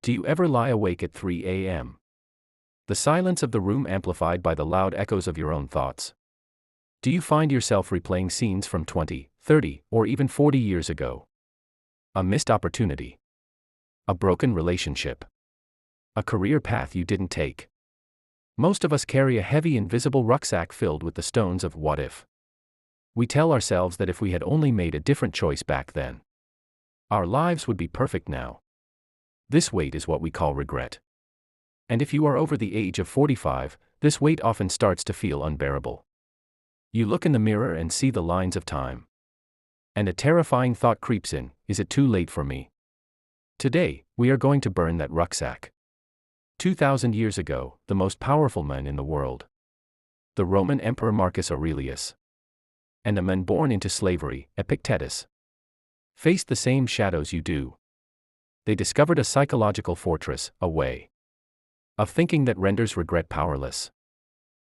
Do you ever lie awake at 3 a.m.? The silence of the room amplified by the loud echoes of your own thoughts. Do you find yourself replaying scenes from 20, 30, or even 40 years ago? A missed opportunity. A broken relationship. A career path you didn't take. Most of us carry a heavy invisible rucksack filled with the stones of what if. We tell ourselves that if we had only made a different choice back then, our lives would be perfect now. This weight is what we call regret. And if you are over the age of 45, this weight often starts to feel unbearable. You look in the mirror and see the lines of time. And a terrifying thought creeps in: is it too late for me? Today, we are going to burn that rucksack. 2,000 years ago, the most powerful man in the world, the Roman Emperor Marcus Aurelius, and a man born into slavery, Epictetus, faced the same shadows you do. They discovered a psychological fortress, a way of thinking that renders regret powerless.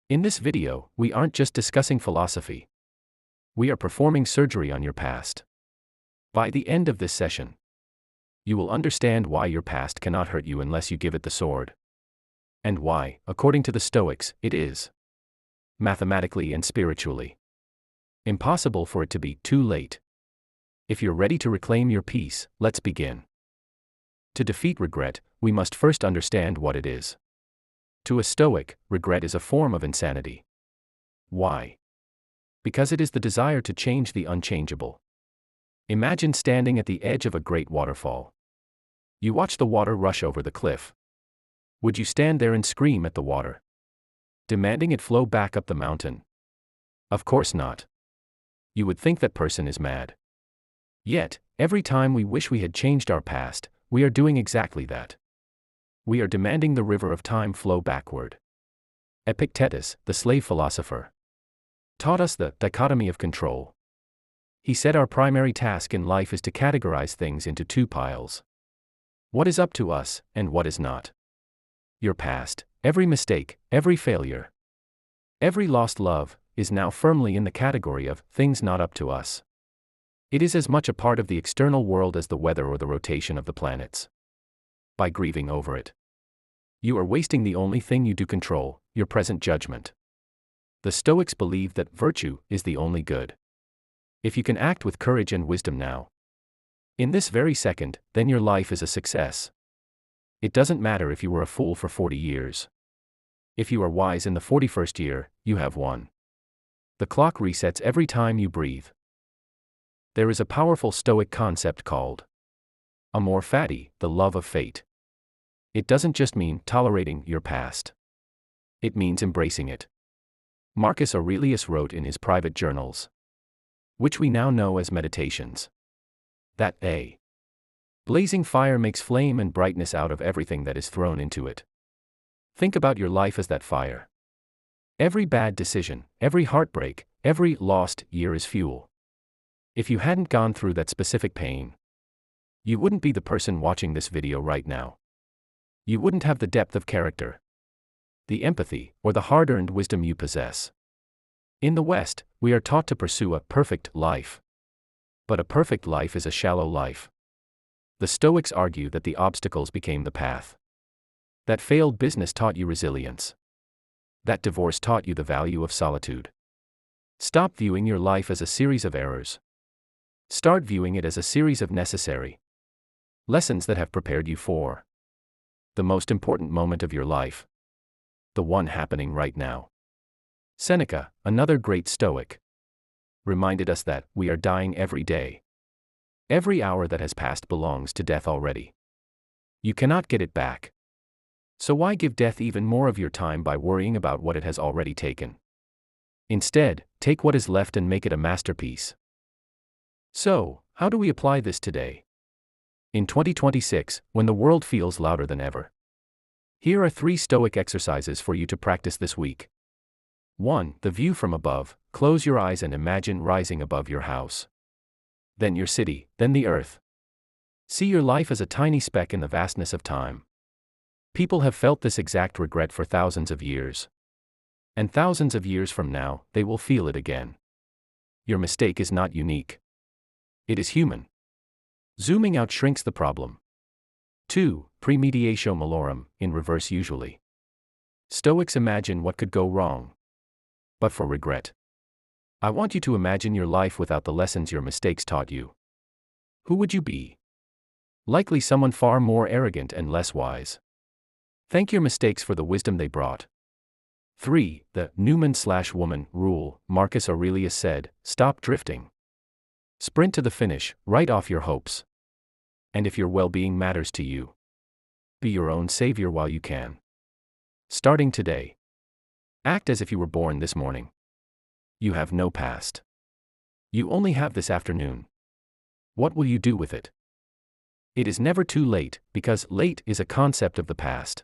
In this video, we aren't just discussing philosophy. We are performing surgery on your past. By the end of this session, you will understand why your past cannot hurt you unless you give it the sword. And why, according to the Stoics, it is, mathematically and spiritually, impossible for it to be too late. If you're ready to reclaim your peace, let's begin. To defeat regret, we must first understand what it is. To a Stoic, regret is a form of insanity. Why? Because it is the desire to change the unchangeable. Imagine standing at the edge of a great waterfall. You watch the water rush over the cliff. Would you stand there and scream at the water, demanding it flow back up the mountain? Of course not. You would think that person is mad. Yet, every time we wish we had changed our past, we are doing exactly that. We are demanding the river of time flow backward. Epictetus, the slave philosopher, taught us the dichotomy of control. He said our primary task in life is to categorize things into two piles: what is up to us, and what is not. Your past, every mistake, every failure, every lost love, is now firmly in the category of things not up to us. It is as much a part of the external world as the weather or the rotation of the planets. By grieving over it, you are wasting the only thing you do control, your present judgment. The Stoics believe that virtue is the only good. If you can act with courage and wisdom now, in this very second, then your life is a success. It doesn't matter if you were a fool for 40 years. If you are wise in the 41st year, you have won. The clock resets every time you breathe. There is a powerful Stoic concept called Amor Fati, the love of fate. It doesn't just mean tolerating your past. It means embracing it. Marcus Aurelius wrote in his private journals, which we now know as meditations, that a blazing fire makes flame and brightness out of everything that is thrown into it. Think about your life as that fire. Every bad decision, every heartbreak, every lost year is fuel. If you hadn't gone through that specific pain, you wouldn't be the person watching this video right now. You wouldn't have the depth of character, the empathy, or the hard-earned wisdom you possess. In the West, we are taught to pursue a perfect life. But a perfect life is a shallow life. The Stoics argue that the obstacles became the path. That failed business taught you resilience. That divorce taught you the value of solitude. Stop viewing your life as a series of errors. Start viewing it as a series of necessary lessons that have prepared you for the most important moment of your life. The one happening right now. Seneca, another great Stoic, reminded us that we are dying every day. Every hour that has passed belongs to death already. You cannot get it back. So why give death even more of your time by worrying about what it has already taken? Instead, take what is left and make it a masterpiece. So, how do we apply this today? In 2026, when the world feels louder than ever, here are 3 Stoic exercises for you to practice this week. 1. The view from above. Close your eyes and imagine rising above your house, then your city, then the earth. See your life as a tiny speck in the vastness of time. People have felt this exact regret for thousands of years. And thousands of years from now, they will feel it again. Your mistake is not unique. It is human. Zooming out shrinks the problem. 2. premeditatio malorum, in reverse usually. Stoics imagine what could go wrong. But for regret. I want you to imagine your life without the lessons your mistakes taught you. Who would you be? Likely someone far more arrogant and less wise. Thank your mistakes for the wisdom they brought. 3. The Newman/woman rule. Marcus Aurelius said, stop drifting. Sprint to the finish, write off your hopes. And if your well-being matters to you, be your own savior while you can. Starting today. Act as if you were born this morning. You have no past. You only have this afternoon. What will you do with it? It is never too late, because late is a concept of the past.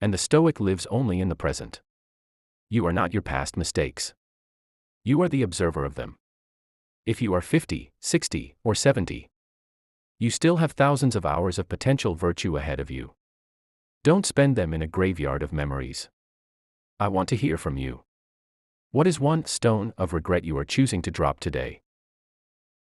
And the Stoic lives only in the present. You are not your past mistakes. You are the observer of them. If you are 50, 60, or 70, you still have thousands of hours of potential virtue ahead of you. Don't spend them in a graveyard of memories. I want to hear from you. What is one stone of regret you are choosing to drop today?